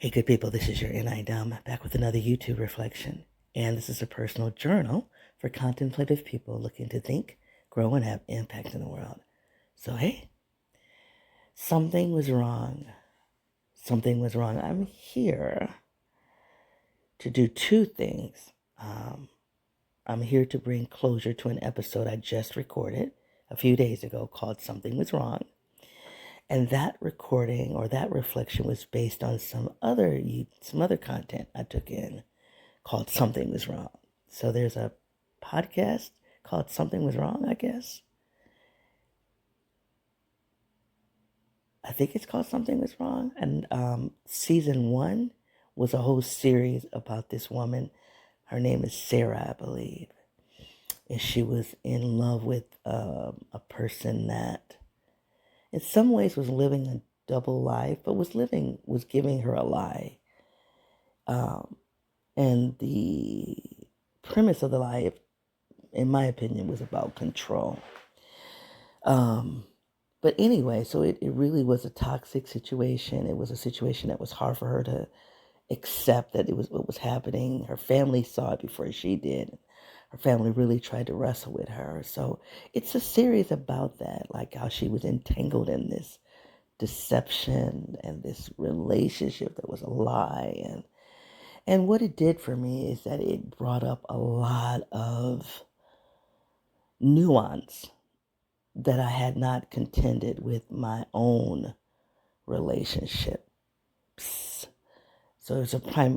Hey, good people, this is your NI Dom back with another YouTube reflection. And this is a personal journal for contemplative people looking to think, grow, and have impact in the world. So, hey, something was wrong. Something was wrong. I'm here to do two things. I'm here to bring closure to an episode I just recorded a few days ago called Something Was Wrong. And that recording or that reflection was based on some other content I took in called Something Was Wrong. So there's a podcast called Something Was Wrong, I guess. I think it's called Something Was Wrong. And season 1 was a whole series about this woman. Her name is Sarah, I believe. And she was in love with a person that in some ways was living a double life, but was giving her a lie. And the premise of the lie, in my opinion, was about control. But anyway, so it really was a toxic situation. It was a situation that was hard for her to accept that it was what was happening. Her family saw it before she did. Her family really tried to wrestle with her. So it's a series about that, like how she was entangled in this deception and this relationship that was a lie. And what it did for me is that it brought up a lot of nuance that I had not contended with my own relationships. So it's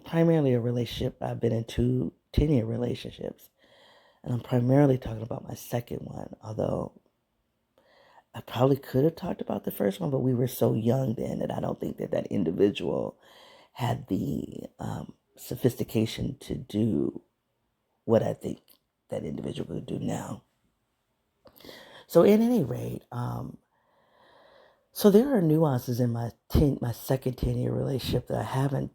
primarily a relationship. I've been in 2 10-year relationships. And I'm primarily talking about my second one, although I probably could have talked about the first one, but we were so young then that I don't think that individual had the sophistication to do what I think that individual could do now. So at any rate, so there are nuances in my second 10-year relationship that I haven't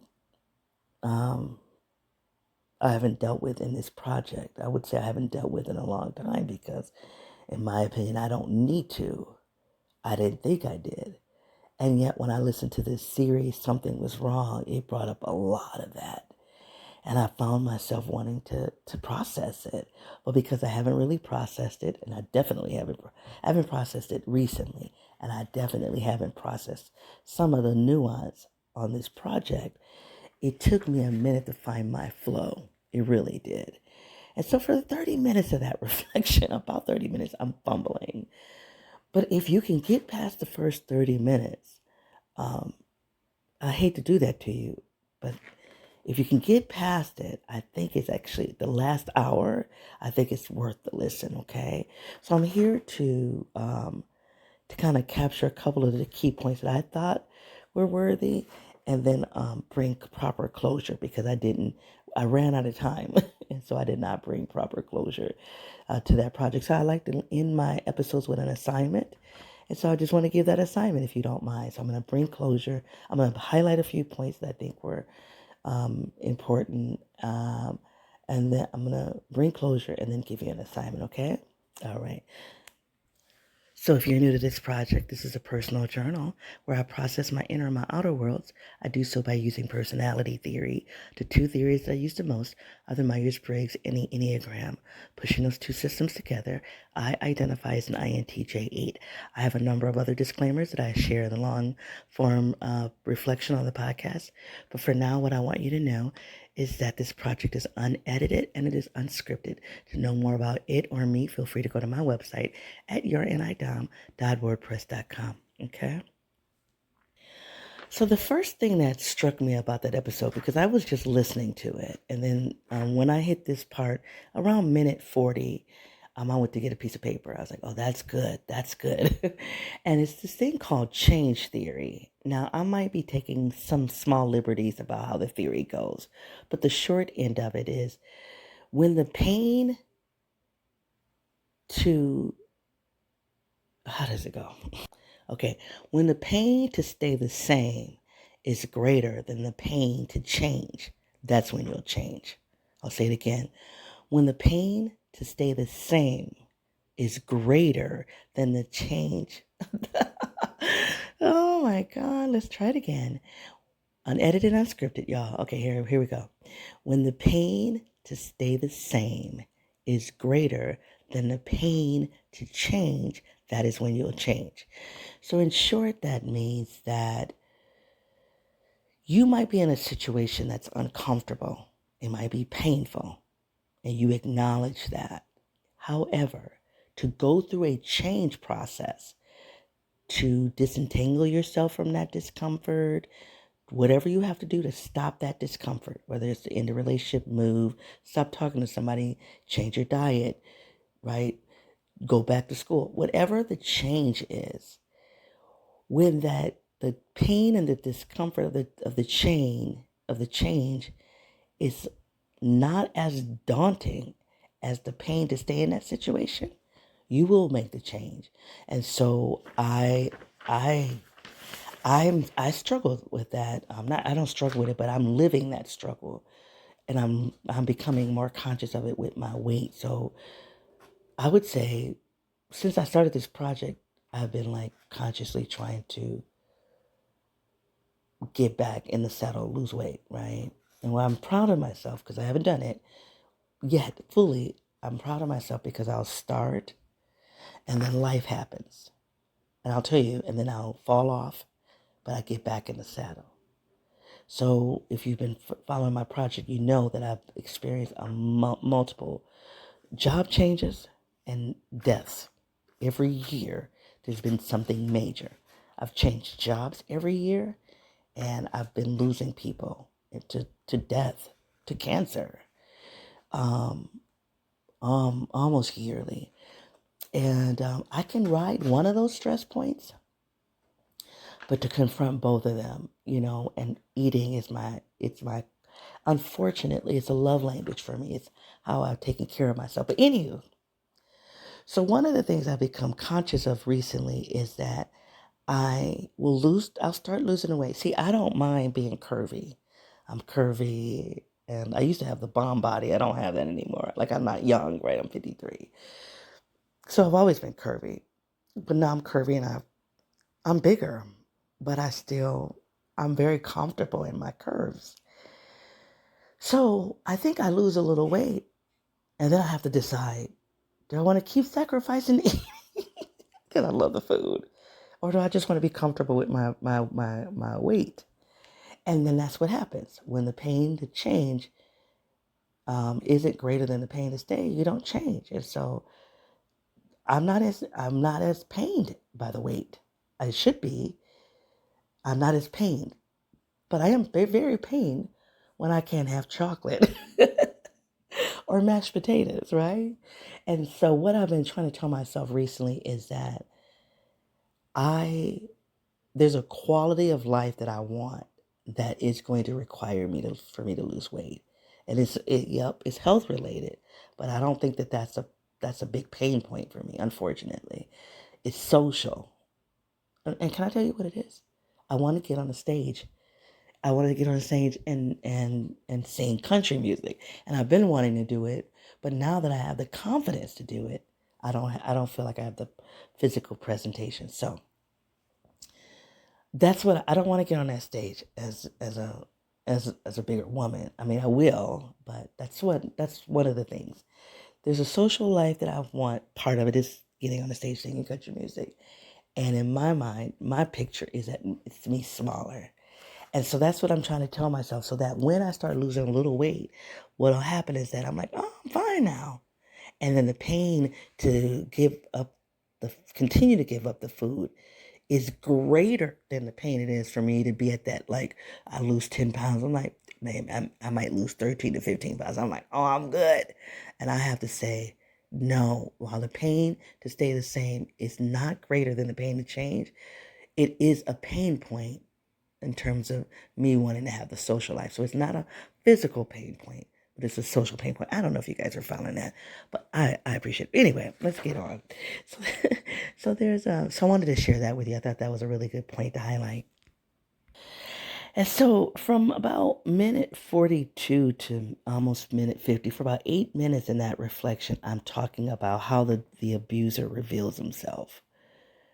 dealt with in this project. I would say I haven't dealt with in a long time because, in my opinion, I don't need to. I didn't think I did. And yet when I listened to this series, Something Was Wrong, it brought up a lot of that. And I found myself wanting to process it. But because I haven't really processed it, and I definitely haven't processed it recently, and I definitely haven't processed some of the nuance on this project, it took me a minute to find my flow. It really did. And so for 30 minutes of that reflection, about 30 minutes, I'm fumbling. But if you can get past the first 30 minutes, I hate to do that to you, but if you can get past it, I think it's actually the last hour. I think it's worth the listen. Okay, so I'm here to kind of capture a couple of the key points that I thought were worthy, and then bring proper closure because I ran out of time, and so I did not bring proper closure to that project. So I like to end my episodes with an assignment. And so I just want to give that assignment if you don't mind. So I'm going to bring closure. I'm going to highlight a few points that I think were important. And then I'm going to bring closure and then give you an assignment, okay? All right. So if you're new to this project, this is a personal journal where I process my inner and my outer worlds. I do so by using personality theory. The 2 theories that I use the most are the Myers-Briggs and the Enneagram. Pushing those 2 systems together, I identify as an INTJ8. I have a number of other disclaimers that I share in the long form reflection on the podcast. But for now, what I want you to know is that this project is unedited and it is unscripted. To know more about it or me, feel free to go to my website at yournidom.wordpress.com. Okay? So the first thing that struck me about that episode, because I was just listening to it, and then when I hit this part, around minute 40, I went to get a piece of paper. I was like, oh, that's good. That's good. And it's this thing called change theory. Now, I might be taking some small liberties about how the theory goes, but the short end of it is when the pain to, how does it go? Okay, when the pain to stay the same is greater than the pain to change, that's when you'll change. I'll say it again. When the pain to stay the same is greater than the change. Oh my God, let's try it again. Unedited, unscripted, y'all. Okay, here we go. When the pain to stay the same is greater than the pain to change, that is when you'll change. So, in short, that means that you might be in a situation that's uncomfortable. It might be painful, and you acknowledge that. However, to go through a change process, to disentangle yourself from that discomfort, whatever you have to do to stop that discomfort, whether it's to end a relationship, move, stop talking to somebody, change your diet, right? Go back to school, whatever the change is, when that the pain and the discomfort of the change is not as daunting as the pain to stay in that situation, you will make the change. And so I I struggle with that. I don't struggle with it, but I'm living that struggle, and I'm becoming more conscious of it with my weight. So I would say since I started this project, I've been like consciously trying to get back in the saddle, lose weight, right? And while I'm proud of myself because I haven't done it yet fully, I'm proud of myself because I'll start and then life happens. And I'll tell you, and then I'll fall off, but I get back in the saddle. So if you've been following my project, you know that I've experienced multiple job changes and deaths. Every year, there's been something major. I've changed jobs every year, and I've been losing people to death, to cancer, um, almost yearly. And I can ride one of those stress points, but to confront both of them, and eating is unfortunately, it's a love language for me. It's how I've taken care of myself. But anywho, so one of the things I've become conscious of recently is that I'll start losing weight. See, I don't mind being curvy. I'm curvy, and I used to have the bomb body. I don't have that anymore. Like, I'm not young, right? I'm 53. So I've always been curvy. But now I'm curvy and I'm bigger, but I'm very comfortable in my curves. So I think I lose a little weight, and then I have to decide, do I want to keep sacrificing eating because I love the food? Or do I just want to be comfortable with my weight? And then that's what happens. When the pain to change isn't greater than the pain to stay, you don't change. And so I'm not as pained by the weight. I should be. I'm not as pained. But I am very, very pained when I can't have chocolate or mashed potatoes, right? And so what I've been trying to tell myself recently is that I there's a quality of life that I want that is going to require for me to lose weight. And it's health related, but I don't think that that's a big pain point for me, unfortunately. It's social. And can I tell you what it is? I want to get on the stage. I wanted to get on the stage and sing country music, and I've been wanting to do it, but now that I have the confidence to do it, I don't feel like I have the physical presentation. So that's what I don't want to get on that stage as a bigger woman. I mean, I will, but that's one of the things. There's a social life that I want. Part of it is getting on the stage singing country music, and in my mind, my picture is that it's me smaller. And so that's what I'm trying to tell myself, so that when I start losing a little weight, what'll happen is that I'm like, oh, I'm fine now. And then the pain to continue to give up the food is greater than the pain it is for me to be at that, like, I lose 10 pounds. I'm like, man, I might lose 13 to 15 pounds. I'm like, oh, I'm good. And I have to say, no, while the pain to stay the same is not greater than the pain to change, it is a pain point in terms of me wanting to have the social life. So it's not a physical pain point, but it's a social pain point. I don't know if you guys are following that, but I appreciate it. Anyway, let's get on. So, so I wanted to share that with you. I thought that was a really good point to highlight. And so from about minute 42 to almost minute 50, for about 8 minutes in that reflection, I'm talking about how the abuser reveals himself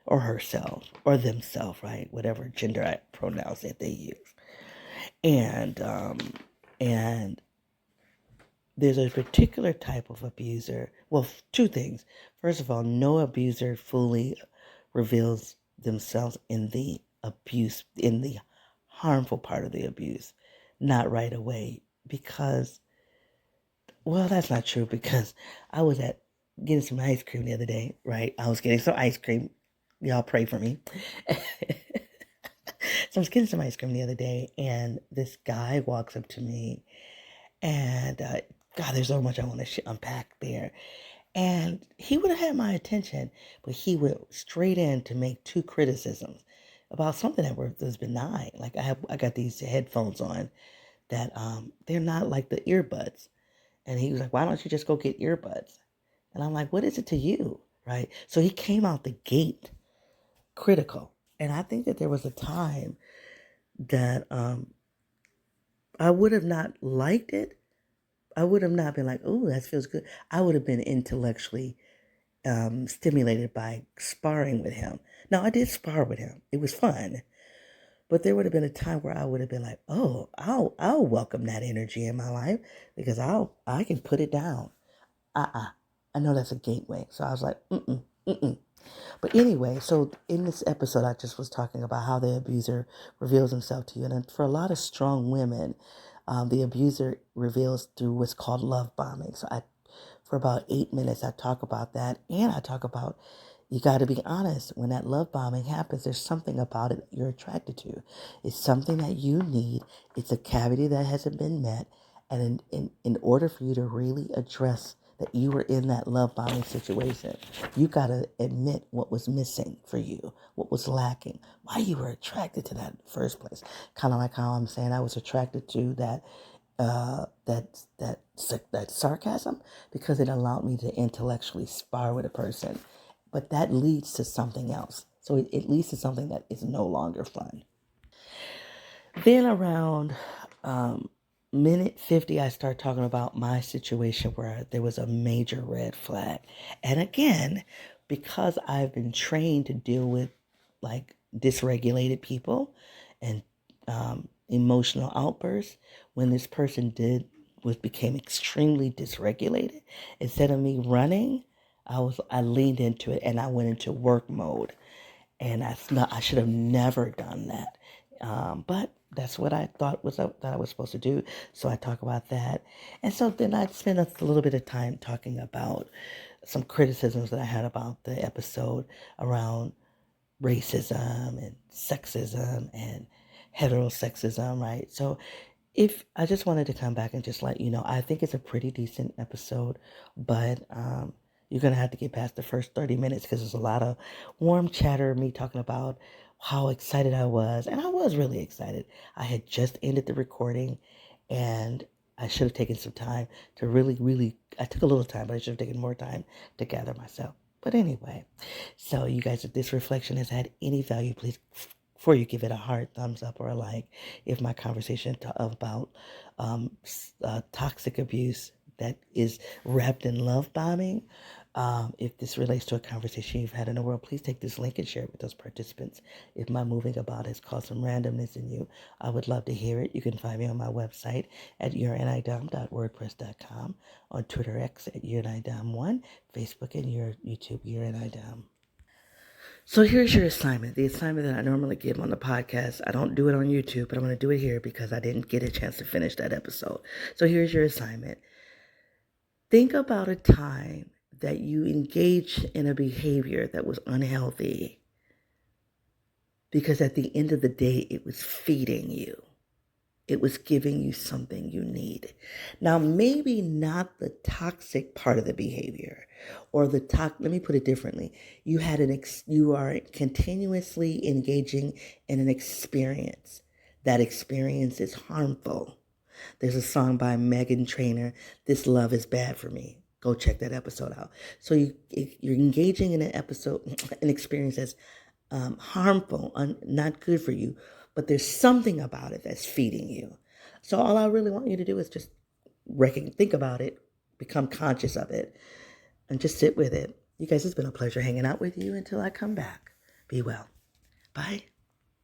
or herself or themselves, right? Whatever gender pronouns that they use. And and there's a particular type of abuser. Well, two things. First of all, no abuser fully reveals themselves in the abuse, in the harmful part of the abuse, not right away. Because, well, that's not true because I was at getting some ice cream the other day, right? I was getting some ice cream. Y'all pray for me. So I was getting some ice cream the other day, and this guy walks up to me, and God, there's so much I want to unpack there. And he would have had my attention, but he went straight in to make two criticisms about something that was benign. Like I got these headphones on that they're not like the earbuds. And he was like, "Why don't you just go get earbuds?" And I'm like, "What is it to you?" Right? So he came out the gate critical. And I think that there was a time that I would have not liked it. I would have not been like, "Oh, that feels good." I would have been intellectually stimulated by sparring with him. Now, I did spar with him. It was fun. But there would have been a time where I would have been like, "Oh, I'll welcome that energy in my life because I can put it down." I know that's a gateway. So I was like, mm-mm, mm-mm. But anyway, so in this episode, I just was talking about how the abuser reveals himself to you. And for a lot of strong women, the abuser reveals through what's called love bombing. So for about 8 minutes, I talk about that. And I talk about you got to be honest. When that love bombing happens, there's something about it that you're attracted to. It's something that you need. It's a cavity that hasn't been met. And in order for you to really address that you were in that love bombing situation, you got to admit what was missing for you, what was lacking, why you were attracted to that in the first place. Kind of like how I'm saying I was attracted to that sarcasm because it allowed me to intellectually spar with a person. But that leads to something else. So it leads to something that is no longer fun. Then around minute 50, I start talking about my situation where there was a major red flag. And again, because I've been trained to deal with like dysregulated people and emotional outbursts, when this person became extremely dysregulated, instead of me running, I leaned into it and I went into work mode. And I should have never done that. But that's what I thought that I was supposed to do. So I talk about that. And so then I spent a little bit of time talking about some criticisms that I had about the episode around racism and sexism and heterosexism, right? So if I just wanted to come back and just let you know, I think it's a pretty decent episode, but you're going to have to get past the first 30 minutes because there's a lot of warm chatter, me talking about how excited I was. And I was really excited. I had just ended the recording and I should have taken some time to really, I took a little time, but I should have taken more time to gather myself. But anyway, so you guys, if this reflection has had any value, please, before you give it a heart, thumbs up, or a like. If my conversation about toxic abuse that is wrapped in love bombing, if this relates to a conversation you've had in the world, please take this link and share it with those participants. If my moving about has caused some randomness in you, I would love to hear it. You can find me on my website at youranidumb.wordpress.com, on Twitter X at youranidumb1, Facebook and your YouTube youranidumb. So here's your assignment. The assignment that I normally give on the podcast. I don't do it on YouTube, but I'm going to do it here because I didn't get a chance to finish that episode. So here's your assignment. Think about a time that you engaged in a behavior that was unhealthy because at the end of the day, it was feeding you. It was giving you something you need. Now, maybe not the toxic part of the behavior or let me put it differently. You are continuously engaging in an experience. That experience is harmful. There's a song by Megan Trainor, "This Love is Bad for Me." Go check that episode out. So you're engaging in an experience that's harmful, not good for you, but there's something about it that's feeding you. So all I really want you to do is just think about it, become conscious of it, and just sit with it. You guys, it's been a pleasure hanging out with you until I come back. Be well. Bye.